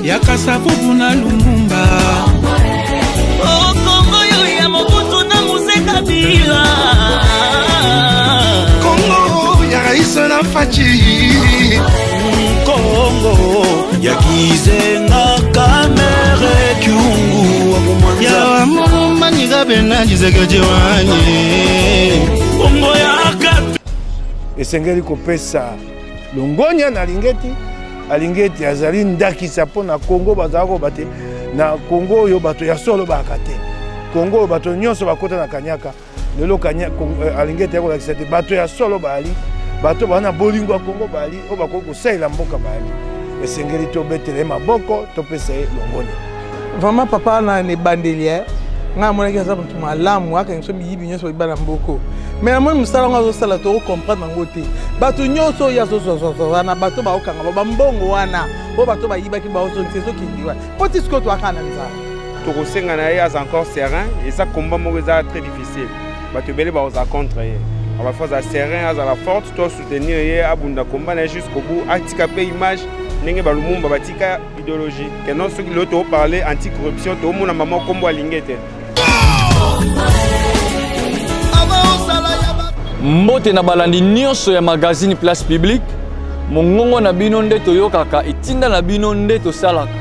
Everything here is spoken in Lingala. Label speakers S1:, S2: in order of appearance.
S1: ya Kasavubu na Lumumba.
S2: Oh Kongo yo ya Mobutu na Mose Kabila.
S1: Kongo ya Raisa na Fachi.
S3: Kongo ya Kizenga Kamere Kyungu Wakumwanza
S1: ya Mama Nigabe na Jizege wanye.
S3: Kongo ya Katu
S4: esengeli kopesa Longonya na Alingeti azali ndakisa po na Kongo bazako bate na Kongo yo bato ya solo bakate Kongo bato nyonso bakota na Kanyaka lelo Alingeti yako lakisa te bato ya solo bali bato bana bolingo Kongo bali o bakoko saila mboka bali esengeli to betele maboko to pesa Longonya.
S5: Vraiment papa na ne bandelier nga mona ke sa mutu malamu aka nso mi yibi nyonso ibana mboko mais moi musala nga zo sala to comprendre ngote bato nyonso ya zo wana bato ba okanga ba mbongo wana o bato ba yibaki ba ozo ntezo kindiwa poti sko to akana nza
S6: to kosenga na ya encore serein et ça combat mo za très difficile bato bele ba oza contre ye on va faire serein à la forte to soutenir ye abunda combat na jusqu'au bout atika pe image nenge ba Lumumba batika idéologie que non ceux qui l'auto parler anti corruption to mona maman kombo Alingete.
S7: Mbote na balandi nyonso ya magazine place publique mongongo na bino nde toyokaka etinda na bino nde tosalaka